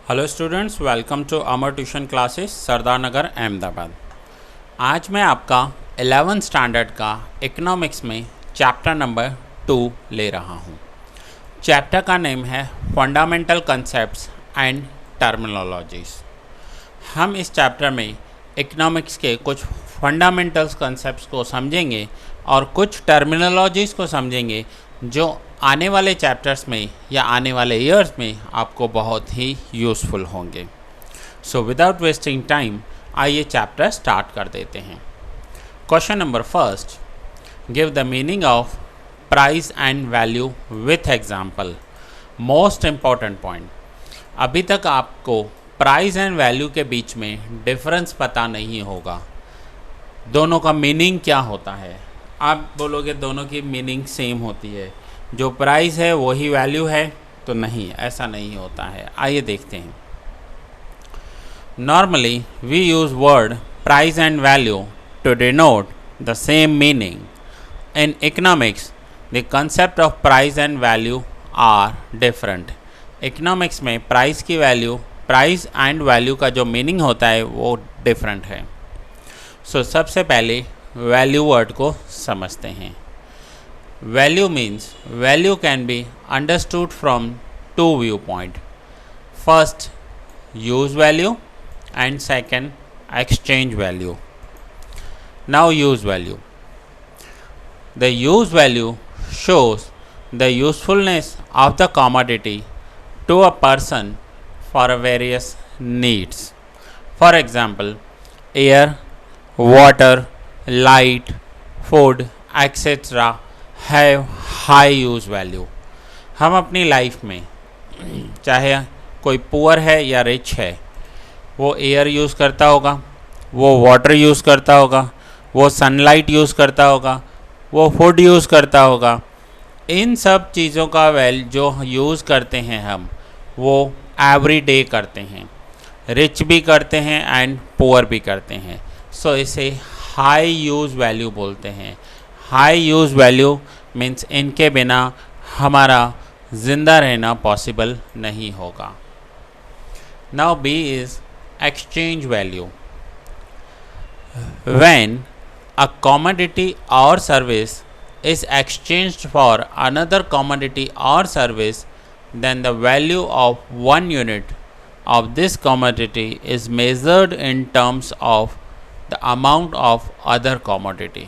Hello students, welcome to Amar tuition classes Sardar Nagar Ahmedabad. आज मैं आपका 11th स्टैंडर्ड का इकोनॉमिक्स में चैप्टर नंबर 2 ले रहा हूँ। चैप्टर का नेम है फंडामेंटल कॉन्सेप्ट्स एंड टर्मिनोलॉजीज़। हम इस चैप्टर में इकोनॉमिक्स के कुछ फंडामेंटल्स कॉन्सेप्ट्स को समझेंगे और कुछ टर्मिनोलॉजीज़ को समझेंगे जो आने वाले चैप्टर्स में या आने वाले ईयर्स में आपको बहुत ही यूज़फुल होंगे। सो विदाउट वेस्टिंग टाइम आइए चैप्टर स्टार्ट कर देते हैं। Question number first, give the meaning of price and value with example. Most important point, अभी तक आपको प्राइस एंड वैल्यू के बीच में डिफरेंस पता नहीं होगा, दोनों का मीनिंग क्या होता है। आप बोलोगे दोनों की मीनिंग सेम होती है, जो प्राइस है वही वैल्यू है, तो नहीं, ऐसा नहीं होता है। आइए देखते हैं। Normally we use word price and value to denote the same meaning. In economics the concept of price and value are different. Economics में प्राइस की वैल्यू, प्राइस एंड वैल्यू का जो मीनिंग होता है वो डिफरेंट है। सो सबसे पहले वैल्यू वर्ड को समझते हैं। Value means value can be understood from two viewpoints. First, use value and second, exchange value. Now use value. The use value shows the usefulness of the commodity to a person for various needs. For example, air, water, light, food, etc. Have high use value. हम अपनी life में, चाहे कोई poor है या rich है, वो air use करता होगा, वो वाटर यूज़ करता होगा, वो सनलाइट यूज़ करता होगा, वो फूड यूज़ करता होगा। इन सब चीज़ों का जो यूज़ करते हैं हम, वो एवरी डे करते हैं, रिच भी करते हैं एंड पुअर भी करते हैं। सो इसे हाई यूज़ वैल्यू बोलते हैं। हाई यूज़ वैल्यू मीन्स इनके बिना हमारा ज़िंदा रहना पॉसिबल नहीं होगा। Now B is exchange value. When a commodity और service is exchanged for another commodity or service, then the value of one unit of this commodity is measured in terms of the amount of other commodity.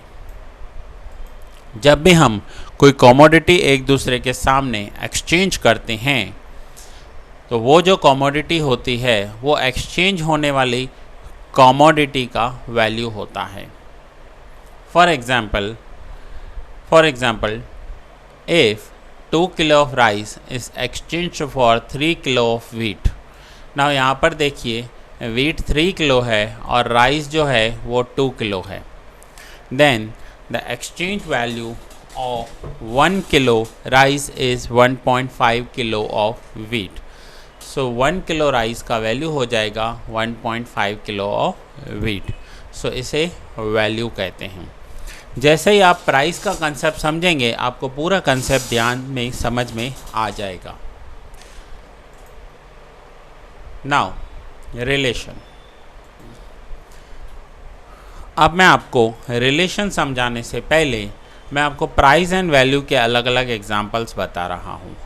जब भी हम कोई commodity एक दूसरे के सामने exchange करते हैं, तो वो जो कमोडिटी होती है वो एक्सचेंज होने वाली कमोडिटी का वैल्यू होता है। For example if 2 kilo of rice is exchange for 3 kilo of wheat. ना यहाँ पर देखिए, व्हीट 3 किलो है और राइस जो है वो 2 किलो है। Then the exchange value of 1 kilo rice is 1.5 kilo of wheat. So 1 kilo rice का वैल्यू हो जाएगा 1.5 किलो ऑफ wheat. So इसे वैल्यू कहते हैं। जैसे ही आप प्राइस का कंसेप्ट समझेंगे, आपको पूरा कंसेप्ट ध्यान में समझ में आ जाएगा। Now relation. अब मैं आपको रिलेशन समझाने से पहले मैं आपको प्राइस एंड वैल्यू के अलग अलग एग्जांपल्स बता रहा हूँ।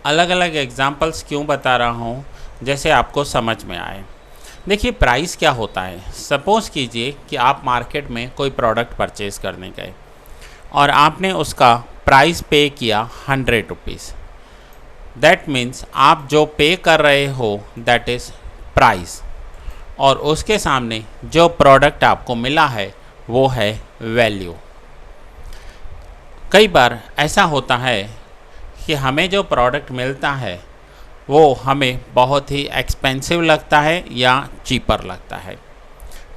अलग अलग एग्जांपल्स क्यों बता रहा हूँ, जैसे आपको समझ में आए। देखिए, प्राइस क्या होता है। सपोज़ कीजिए कि आप मार्केट में कोई प्रोडक्ट परचेज़ करने गए और आपने उसका प्राइस पे किया 100 रुपीज़। दैट मीन्स आप जो पे कर रहे हो दैट इज़ प्राइस, और उसके सामने जो प्रोडक्ट आपको मिला है वो है वैल्यू। कई बार ऐसा होता है कि हमें जो प्रोडक्ट मिलता है वो हमें बहुत ही एक्सपेंसिव लगता है या चीपर लगता है।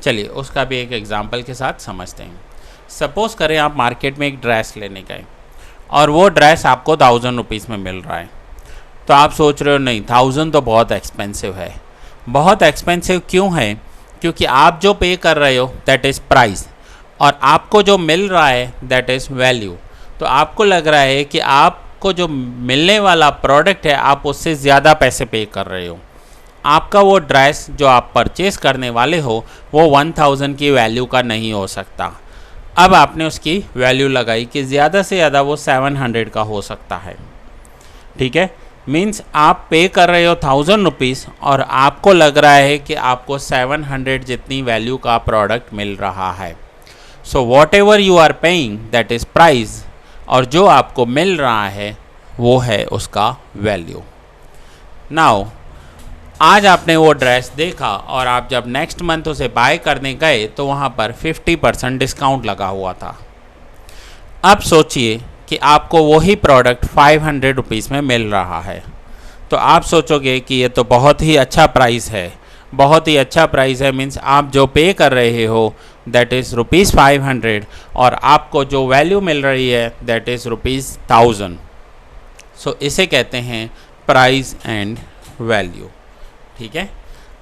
चलिए उसका भी एक एग्जांपल के साथ समझते हैं। सपोज़ करें आप मार्केट में एक ड्रेस लेने गए और वो ड्रेस आपको 1000 रुपीज़ में मिल रहा है। तो आप सोच रहे हो नहीं, 1000 तो बहुत एक्सपेंसिव है। बहुत एक्सपेंसिव क्यों है? क्योंकि आप जो पे कर रहे हो दैट इज़ प्राइस और आपको जो मिल रहा है दैट इज़ वैल्यू। तो आपको लग रहा है कि आपको जो मिलने वाला प्रोडक्ट है आप उससे ज़्यादा पैसे पे कर रहे हो। आपका वो ड्रेस जो आप परचेस करने वाले हो वो 1000 की वैल्यू का नहीं हो सकता। अब आपने उसकी वैल्यू लगाई कि ज़्यादा से ज़्यादा वो 700 का हो सकता है। ठीक है, मीन्स आप पे कर रहे हो 1000 रुपीज़ और आपको लग रहा है कि आपको 700 जितनी वैल्यू का प्रोडक्ट मिल रहा है। So whatever you are paying that is price, और जो आपको मिल रहा है वो है उसका वैल्यू। नाउ आज आपने वो ड्रेस देखा और आप जब नेक्स्ट मंथ उसे बाय करने गए तो वहाँ पर 50% डिस्काउंट लगा हुआ था। अब सोचिए कि आपको वही प्रोडक्ट 500 रुपीज़ में मिल रहा है, तो आप सोचोगे कि ये तो बहुत ही अच्छा प्राइस है। बहुत ही अच्छा प्राइस है मीन्स आप जो पे कर रहे हो दैट इज़ ₹500 और आपको जो वैल्यू मिल रही है दैट इज़ ₹1000। सो इसे कहते हैं प्राइस एंड वैल्यू। ठीक है,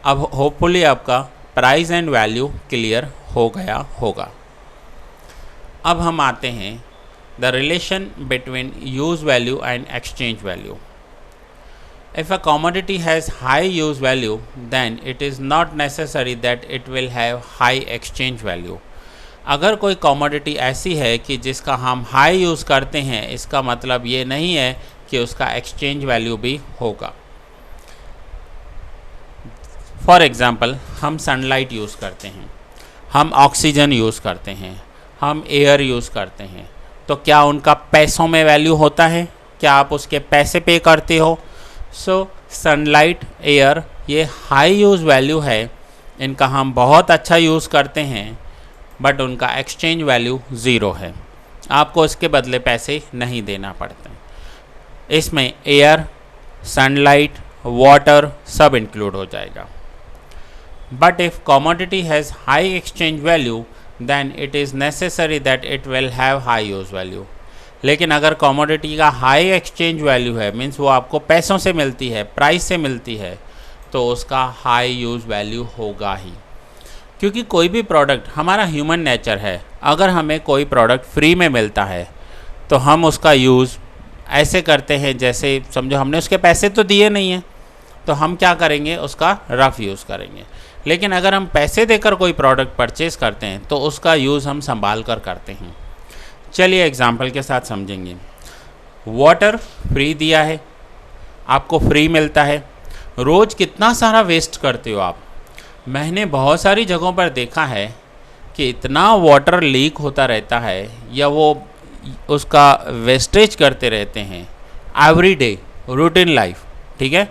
अब होपफुली आपका प्राइस एंड वैल्यू क्लियर हो गया होगा। अब हम आते हैं the relation between use value and exchange value. If a commodity has high use value, then it is not necessary that it will have high exchange value. अगर कोई commodity ऐसी है कि जिसका हम हाई यूज़ करते हैं, इसका मतलब ये नहीं है कि उसका एक्सचेंज वैल्यू भी होगा। फॉर एग्ज़ाम्पल, हम सनलाइट यूज़ करते हैं, हम ऑक्सीजन यूज़ करते हैं, हम एयर यूज़ करते हैं, तो क्या उनका पैसों में वैल्यू होता है? क्या आप उसके पैसे पे करते हो? सो सनलाइट, एयर ये हाई यूज़ वैल्यू है, इनका हम बहुत अच्छा यूज़ करते हैं, बट उनका एक्सचेंज वैल्यू ज़ीरो है। आपको इसके बदले पैसे नहीं देना पड़ते। इसमें एयर, सनलाइट, वाटर सब इंक्लूड हो जाएगा। But if commodity has high exchange value then it is necessary that it will have high use value. लेकिन अगर कमोडिटी का हाई एक्सचेंज वैल्यू है मीन्स वो आपको पैसों से मिलती है, प्राइस से मिलती है, तो उसका हाई यूज़ वैल्यू होगा ही। क्योंकि कोई भी प्रोडक्ट, हमारा ह्यूमन नेचर है, अगर हमें कोई प्रोडक्ट फ्री में मिलता है तो हम उसका यूज़ ऐसे करते हैं जैसे समझो हमने उसके पैसे तो दिए नहीं हैं, तो हम क्या करेंगे, उसका रफ़ यूज़ करेंगे। लेकिन अगर हम पैसे देकर कोई प्रोडक्ट परचेज़ करते हैं तो उसका यूज़ हम संभाल कर करते हैं। चलिए एग्जाम्पल के साथ समझेंगे। वाटर फ्री दिया है, आपको फ्री मिलता है, रोज़ कितना सारा वेस्ट करते हो आप। मैंने बहुत सारी जगहों पर देखा है कि इतना वाटर लीक होता रहता है या वो उसका वेस्टेज करते रहते हैं एवरी डे रूटीन लाइफ। ठीक है,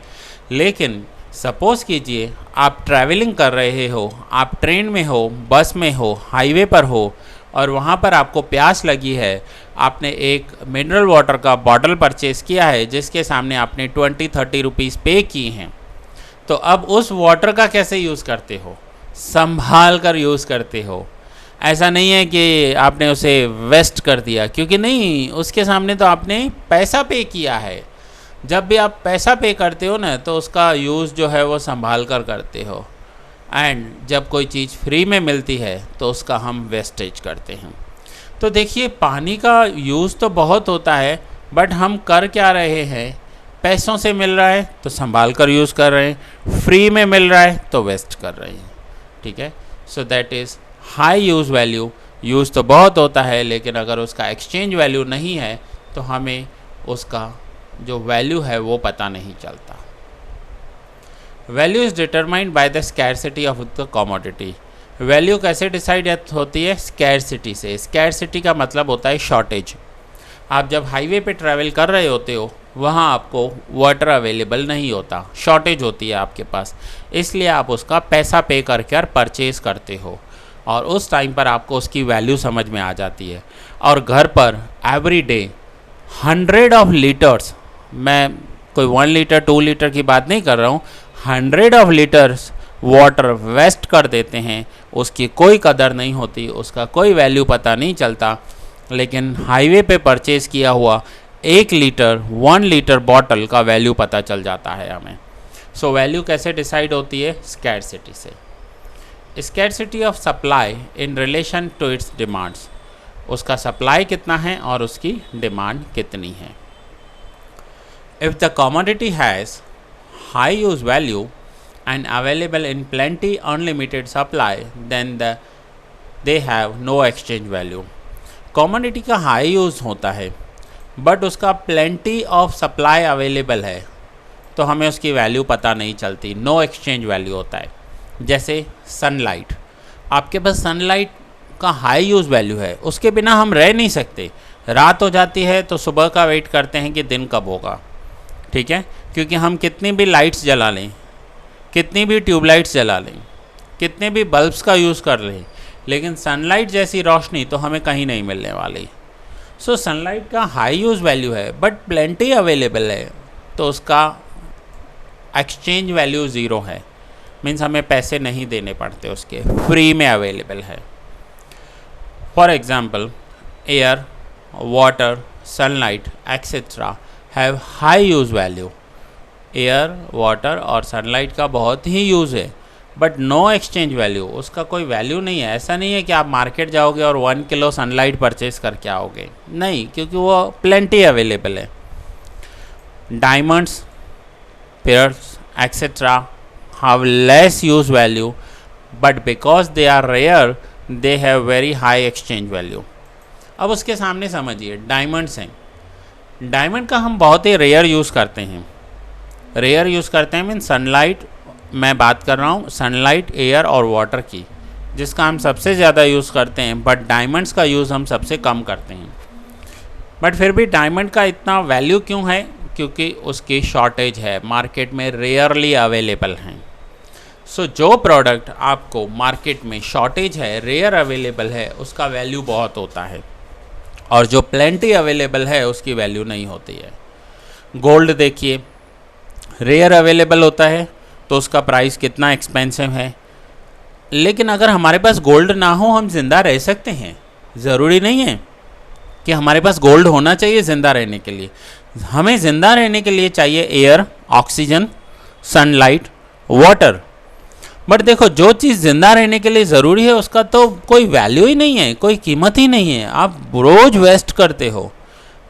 लेकिन सपोज़ कीजिए आप ट्रैवलिंग कर रहे हो, आप ट्रेन में हो, बस में हो, हाईवे पर हो और वहाँ पर आपको प्यास लगी है, आपने एक मिनरल वाटर का बॉटल परचेज़ किया है जिसके सामने आपने 20-30 रुपीज़ पे किए हैं, तो अब उस वाटर का कैसे यूज़ करते हो? संभाल कर यूज़ करते हो। ऐसा नहीं है कि आपने उसे वेस्ट कर दिया, क्योंकि नहीं, उसके सामने तो आपने पैसा पे किया है। जब भी आप पैसा पे करते हो ना तो उसका यूज़ जो है वो संभाल कर करते हो, एंड जब कोई चीज़ फ्री में मिलती है तो उसका हम वेस्टेज करते हैं। तो देखिए, पानी का यूज़ तो बहुत होता है, बट हम कर क्या रहे हैं? पैसों से मिल रहा है तो संभाल कर यूज़ कर रहे हैं, फ्री में मिल रहा है तो वेस्ट कर रहे हैं। ठीक है, so that is high use value. Use तो बहुत होता है, लेकिन अगर उसका एक्सचेंज वैल्यू नहीं है तो हमें उसका जो वैल्यू है वो पता नहीं चलता। Value is determined by the scarcity of the commodity. Value कैसे डिसाइड होती है? स्कैरसिटी से। स्कैरसिटी का मतलब होता है शॉर्टेज। आप जब हाईवे पे ट्रैवल कर रहे होते हो, वहाँ आपको वाटर अवेलेबल नहीं होता, शॉर्टेज होती है आपके पास, इसलिए आप उसका पैसा पे करके परचेज़ करते हो और उस टाइम पर आपको उसकी वैल्यू समझ में आ जाती है। और घर पर एवरी डे 100 ऑफ लीटर्स, मैं कोई 1 लीटर 2 लीटर की बात नहीं कर रहा हूँ, 100 ऑफ लीटर्स वाटर वेस्ट कर देते हैं, उसकी कोई कदर नहीं होती, उसका कोई वैल्यू पता नहीं चलता। लेकिन हाईवे पे परचेज़ किया हुआ 1 लीटर बॉटल का वैल्यू पता चल जाता है हमें। सो वैल्यू कैसे डिसाइड होती है? स्कैरसिटी से। Scarcity of supply in relation to its demands. उसका सप्लाई कितना है और उसकी डिमांड कितनी है। If the commodity has high use value and available in plenty unlimited supply, then they have no exchange value. Commodity का high use होता है बट उसका प्लेंटी ऑफ सप्लाई अवेलेबल है तो हमें उसकी वैल्यू पता नहीं चलती, नो एक्सचेंज वैल्यू होता है। जैसे सनलाइट, आपके पास सनलाइट का हाई यूज़ वैल्यू है, उसके बिना हम रह नहीं सकते। रात हो जाती है तो सुबह का वेट करते हैं कि दिन कब होगा, ठीक है, क्योंकि हम कितनी भी लाइट्स जला लें, कितनी भी ट्यूबलाइट्स जला लें, कितने भी बल्ब्स का यूज़ कर लें, लेकिन सनलाइट जैसी रोशनी तो हमें कहीं नहीं मिलने वाली। सो सनलाइट का हाई यूज़ वैल्यू है बट प्लेंटी अवेलेबल है तो उसका एक्सचेंज वैल्यू ज़ीरो है, मीन्स हमें पैसे नहीं देने पड़ते, उसके फ्री में अवेलेबल है। For example air, water, sunlight etcetera have high use value. Air, water और सनलाइट का बहुत ही यूज़ है बट नो एक्सचेंज वैल्यू, उसका कोई वैल्यू नहीं है। ऐसा नहीं है कि आप मार्केट जाओगे और 1 किलो सनलाइट परचेज करके आओगे, नहीं, क्योंकि वो प्लेंटी अवेलेबल है। Diamonds, pearls etcetera have less use value but because they are rare they have very high exchange value. अब उसके सामने समझिए डायमंड्स हैं, डायमंड का हम बहुत ही रेयर यूज़ करते हैं। रेयर यूज़ करते हैं मीन सनलाइट, मैं बात कर रहा हूँ सनलाइट, एयर और वाटर की, जिसका हम सबसे ज़्यादा यूज़ करते हैं, बट डायमंड्स का यूज़ हम सबसे कम करते हैं। बट फिर भी डायमंड का इतना वैल्यू क्यों है? क्योंकि उसकी शॉर्टेज है, मार्केट में रेयरली अवेलेबल हैं। सो जो प्रोडक्ट आपको मार्केट में शॉर्टेज है, रेयर अवेलेबल है, उसका वैल्यू बहुत होता है, और जो प्लेंटी अवेलेबल है उसकी वैल्यू नहीं होती है। गोल्ड देखिए, रेयर अवेलेबल होता है तो उसका प्राइस कितना एक्सपेंसिव है, लेकिन अगर हमारे पास गोल्ड ना हो हम ज़िंदा रह सकते हैं। ज़रूरी नहीं है कि हमारे पास गोल्ड होना चाहिए ज़िंदा रहने के लिए। हमें ज़िंदा रहने के लिए चाहिए air, oxygen, sunlight, water. But देखो, जो चीज़ ज़िंदा रहने के लिए ज़रूरी है उसका तो कोई वैल्यू ही नहीं है, कोई कीमत ही नहीं है, आप रोज़ वेस्ट करते हो।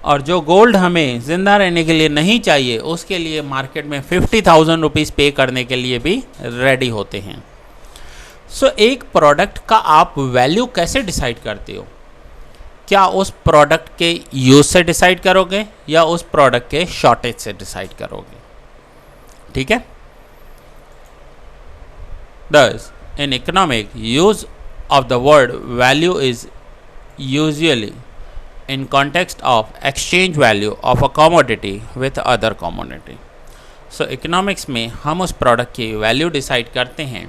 और जो गोल्ड हमें ज़िंदा रहने के लिए नहीं चाहिए, उसके लिए मार्केट में 50,000 रुपीज़ पे करने के लिए भी रेडी होते हैं। सो एक प्रोडक्ट का आप वैल्यू कैसे डिसाइड करते हो? क्या उस प्रोडक्ट के यूज़ से डिसाइड करोगे या उस प्रोडक्ट के शॉर्टेज से डिसाइड करोगे? ठीक है। Thus, in economic, use of the word value is usually in context of exchange value of a commodity with other commodity. So, economics में हम उस प्रोडक्ट की वैल्यू डिसाइड करते हैं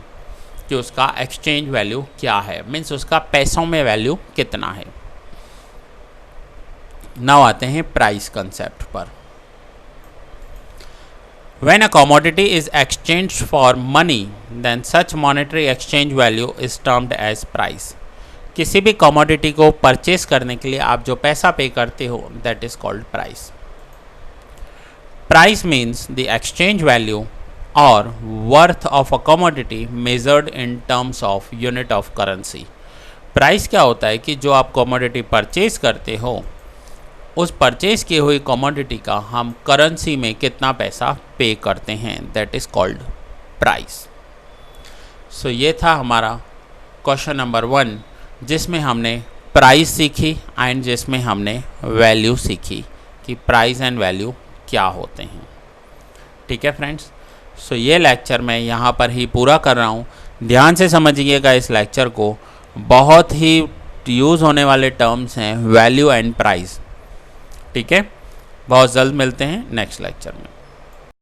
कि उसका एक्सचेंज वैल्यू क्या है, मीन्स उसका पैसों में वैल्यू कितना है। नाउ आते हैं प्राइस कंसेप्ट पर। When a commodity is exchanged for money, then such monetary exchange value is termed as price. किसी भी commodity को परचेज करने के लिए आप जो पैसा पे करते हो, that is called price. Price means the exchange value or worth of a commodity measured in terms of unit of currency. Price क्या होता है कि जो आप commodity परचेज करते हो, उस परचेज की हुई कमोडिटी का हम करेंसी में कितना पैसा पे करते हैं, दैट इज़ कॉल्ड प्राइस। सो ये था हमारा क्वेश्चन नंबर 1, जिसमें हमने प्राइस सीखी एंड जिसमें हमने वैल्यू सीखी कि प्राइस एंड वैल्यू क्या होते हैं। ठीक है फ्रेंड्स, सो ये लेक्चर मैं यहाँ पर ही पूरा कर रहा हूँ। ध्यान से समझिएगा इस लेक्चर को, बहुत ही यूज़ होने वाले टर्म्स हैं वैल्यू एंड प्राइस। ठीक है, बहुत जल्द मिलते हैं नेक्स्ट लेक्चर में।